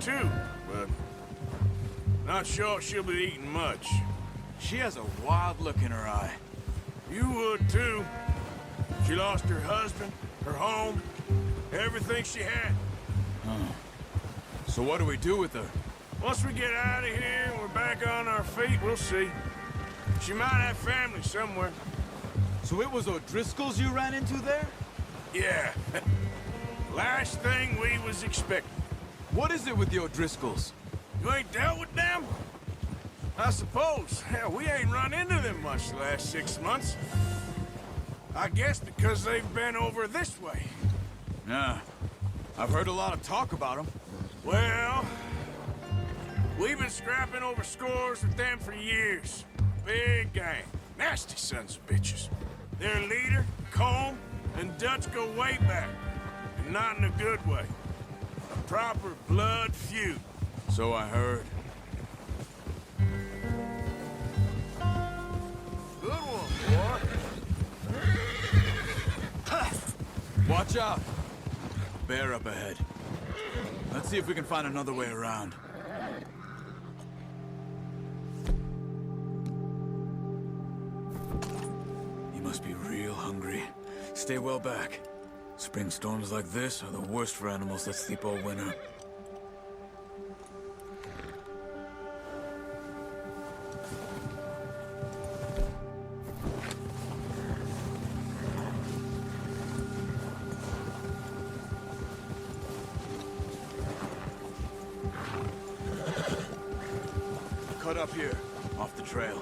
too, but not sure she'll be eating much. She has a wild look in her eye. You would too. She lost her husband, her home, everything she had. So what do we do with her? Once we get out of here and we're back on our feet, we'll see. She might have family somewhere. So it was O'Driscoll's you ran into there? Yeah. Last thing we was expecting. What is it with the O'Driscolls? You ain't dealt with them? I suppose. Hell, we ain't run into them much the last 6 months. I guess because they've been over this way. Yeah. I've heard a lot of talk about them. Well, we've been scrapping over scores with them for years. Big gang. Nasty sons of bitches. Their leader, Colm, and Dutch go way back. And not in a good way. A proper blood feud. So I heard. Good one, boy. Watch out! Bear up ahead. Let's see if we can find another way around. You must be real hungry. Stay well back. Spring storms like this are the worst for animals that sleep all winter. Cut up here, off the trail.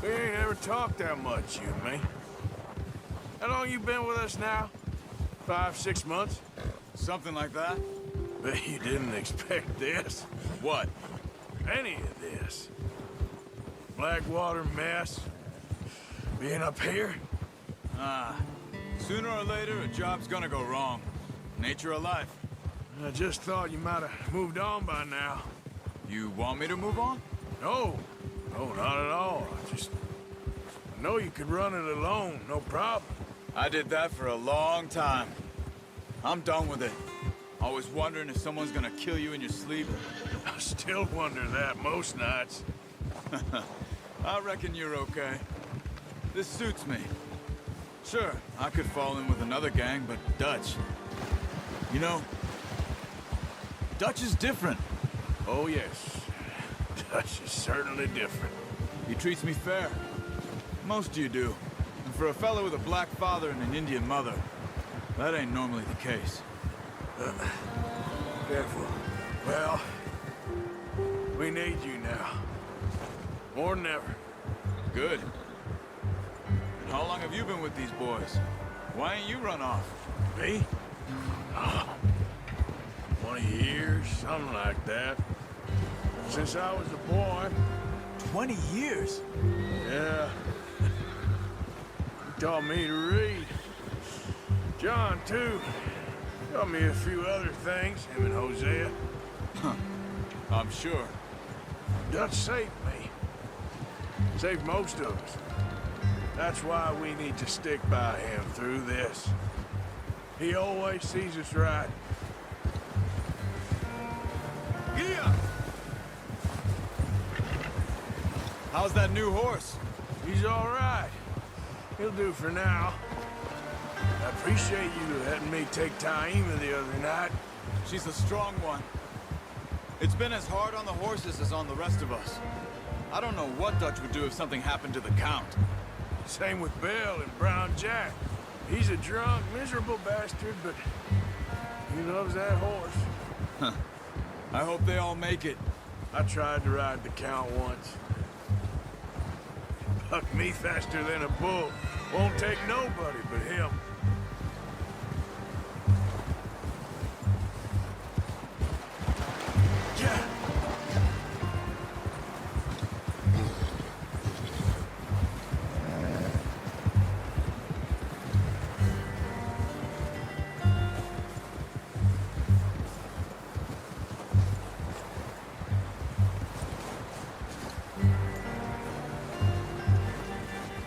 We ain't ever talked that much, you and me. How long you been with us now? 5, 6 months? Something like that? Bet you didn't expect this. What? Any of this. Blackwater mess. Being up here? Sooner or later, a job's gonna go wrong. Nature of life. I just thought you might have moved on by now. You want me to move on? No. No, not at all. I know you could run it alone, no problem. I did that for a long time. I'm done with it. Always wondering if someone's gonna kill you in your sleep. I still wonder that most nights. I reckon you're okay. This suits me. Sure, I could fall in with another gang, but Dutch... You know, Dutch is different. Oh, yes. Dutch is certainly different. He treats me fair. Most of you do. And for a fellow with a black father and an Indian mother, that ain't normally the case. Careful. Well, we need you now. More than ever. Good. And how long have you been with these boys? Why ain't you run off? Me? 20 years, something like that. Since I was a boy. 20 years? Yeah. He taught me to read. John, too. Taught me a few other things, him and Hosea. I'm sure. Dutch saved me. Saved most of us. That's why we need to stick by him through this. He always sees us right. Yeah! How's that new horse? He's all right. He'll do for now. I appreciate you letting me take Taima the other night. She's a strong one. It's been as hard on the horses as on the rest of us. I don't know what Dutch would do if something happened to the Count. Same with Bill and Brown Jack. He's a drunk, miserable bastard, but he loves that horse. I hope they all make it. I tried to ride the Count once. Bucked me faster than a bull. Won't take nobody but him. Yeah.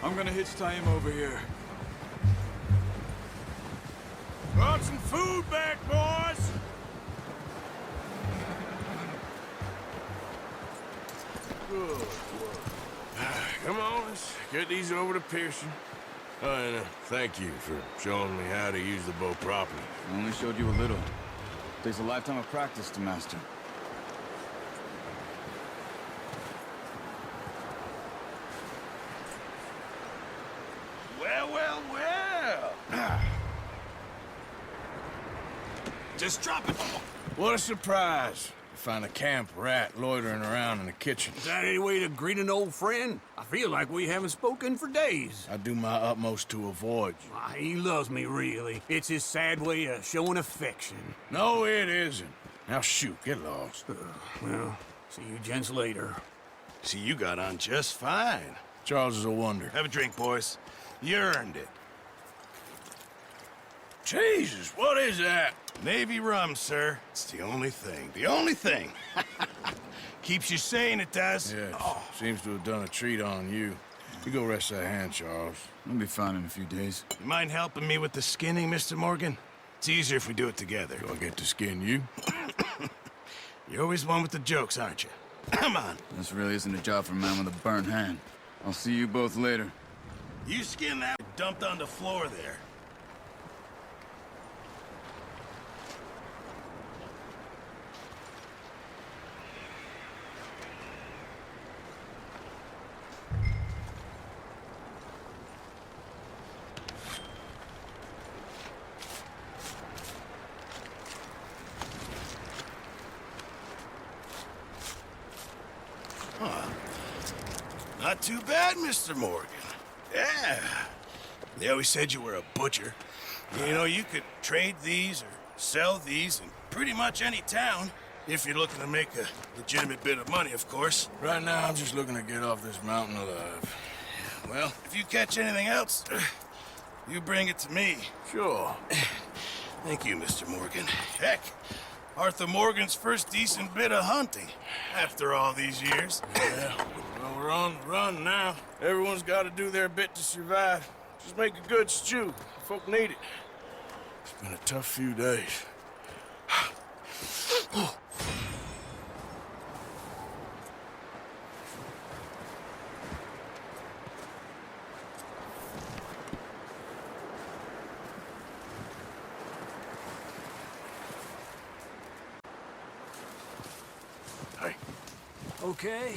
I'm gonna hitch tie him over here. Brought some food back, boys! Good work. Come on, let's get these over to Pearson. Oh, and thank you for showing me how to use the bow properly. I only showed you a little. Takes a lifetime of practice to master. Well, well, well. Just drop it. What a surprise. Find a camp rat loitering around in the kitchen. Is that any way to greet an old friend? I feel like we haven't spoken for days. I do my utmost to avoid you. Why, he loves me, really. It's his sad way of showing affection. No, it isn't. Now shoot, get lost. Well, see you gents later. See, you got on just fine. Charles is a wonder. Have a drink, boys. You earned it. Jesus, what is that? Navy rum, sir. It's the only thing. The only thing. Keeps you sane, it does. Yes, seems to have done a treat on you. You go rest that hand, Charles. I'll be fine in a few days. You mind helping me with the skinning, Mr. Morgan? It's easier if we do it together. Do I get to skin you? You're always one with the jokes, aren't you? Come on. This really isn't a job for a man with a burnt hand. I'll see you both later. You skin that dumped on the floor there. Not too bad, Mr. Morgan. Yeah. They always said you were a butcher. You know, you could trade these or sell these in pretty much any town. If you're looking to make a legitimate bit of money, of course. Right now, I'm just looking to get off this mountain alive. Well, if you catch anything else, you bring it to me. Sure. Thank you, Mr. Morgan. Heck, Arthur Morgan's first decent bit of hunting after all these years. Yeah, well, we're on the run now. Everyone's got to do their bit to survive. Just make a good stew. Folk need it. It's been a tough few days. Hey, Okay,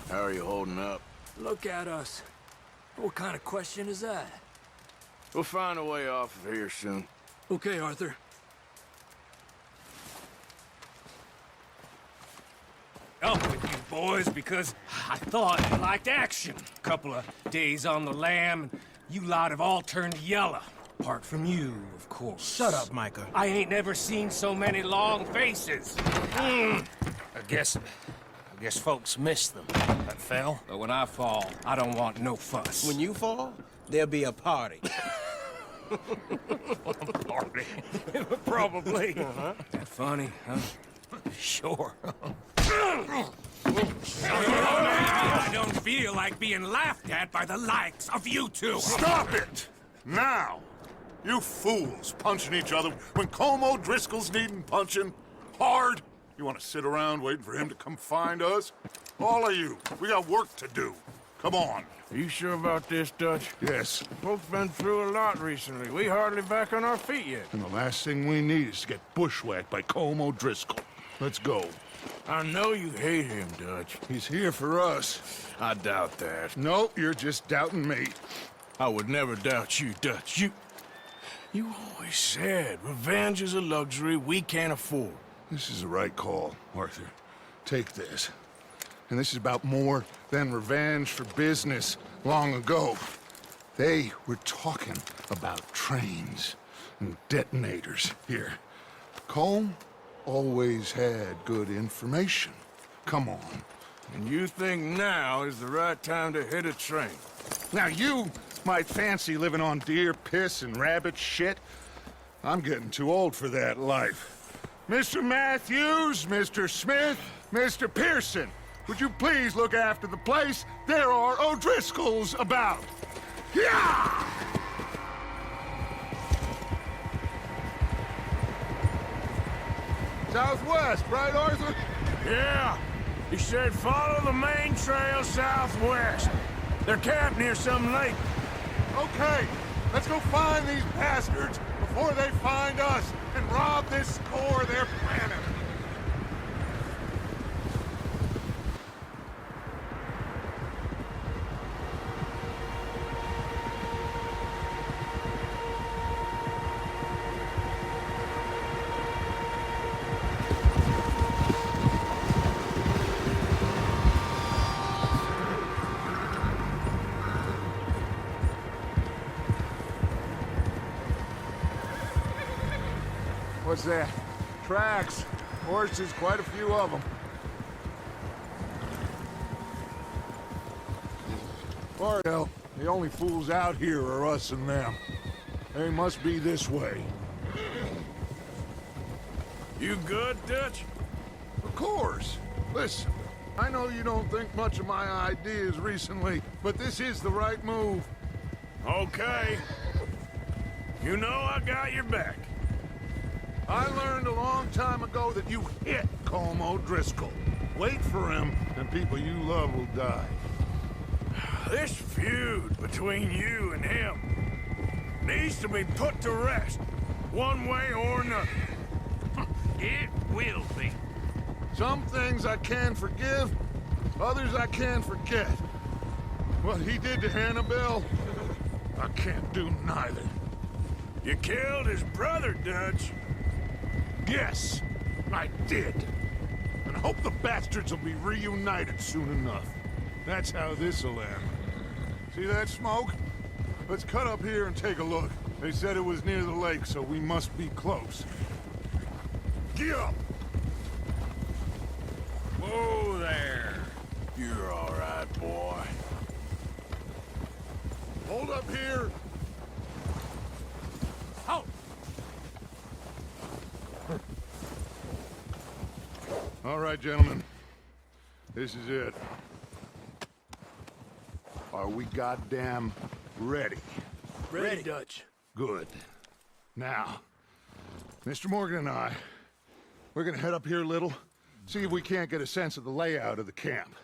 how are you holding up? look at us. What kind of question is that? We'll find a way off of here soon. Okay, Arthur. Up with you boys because I thought you liked action. Couple of days on the lam, and you lot have all turned yellow. Apart from you, of course. Shut up, Micah. I ain't never seen so many long faces. I guess folks miss them. That fell. But when I fall, I don't want no fuss. When you fall, there'll be a party. party. Probably. That funny, huh? Sure. I don't feel like being laughed at by the likes of you two. Stop it! Now! You fools punching each other when Colm O'Driscoll's needing punching. Hard! You want to sit around waiting for him to come find us? All of you, we got work to do. Come on. Are you sure about this, Dutch? Yes. Folks been through a lot recently. We hardly back on our feet yet. And the last thing we need is to get bushwhacked by Colm O'Driscoll. Let's go. I know you hate him, Dutch. He's here for us. I doubt that. No, you're just doubting me. I would never doubt you, Dutch. You always said revenge is a luxury we can't afford. This is the right call, Arthur. Take this. And this is about more than revenge for business long ago. They were talking about trains and detonators here. Colm always had good information. Come on. And you think now is the right time to hit a train? Now you might fancy living on deer piss and rabbit shit. I'm getting too old for that life. Mr. Matthews, Mr. Smith, Mr. Pearson, would you please look after the place? There are O'Driscolls about. Yeah! Southwest, right, Arthur? Yeah. He said follow the main trail southwest. They're camped near some lake. Okay, let's go find these bastards before they find us and rob this store they're planning. What's that? Tracks. Horses, quite a few of them. Hell, the only fools out here are us and them. They must be this way. You good, Dutch? Of course. Listen, I know you don't think much of my ideas recently, but this is the right move. Okay. You know I got your back. I learned a long time ago that you hit Colm O'Driscoll. Wait for him, and people you love will die. This feud between you and him needs to be put to rest, one way or another. It will be. Some things I can forgive, others I can forget. What he did to Annabelle, I can't do neither. You killed his brother, Dutch. Yes, I did. And I hope the bastards will be reunited soon enough. That's how this'll end. See that smoke? Let's cut up here and take a look. They said it was near the lake, so we must be close. Get up! Whoa there. You're all right, boy. Hold up here! Halt! All right, gentlemen. This is it. Are we goddamn ready? Ready, Dutch. Good. Now, Mr. Morgan and I, we're gonna head up here a little, see if we can't get a sense of the layout of the camp.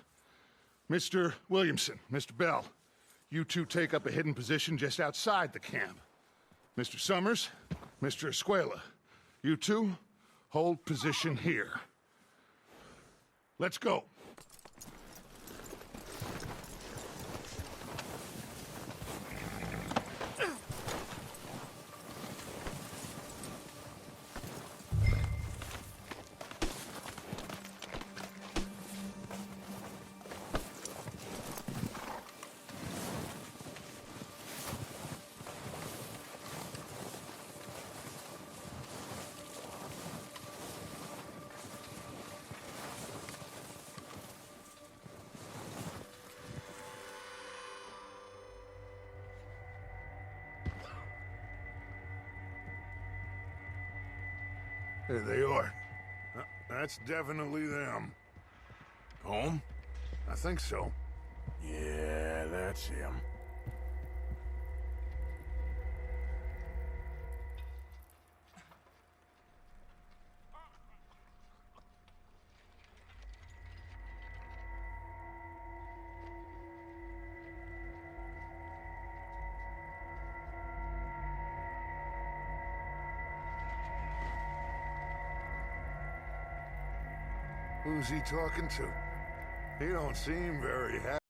Mr. Williamson, Mr. Bell, you two take up a hidden position just outside the camp. Mr. Summers, Mr. Escuela, you two hold position here. Let's go. There they are. That's definitely them. Home? I think so. Yeah, that's him. Who's he talking to? He don't seem very happy.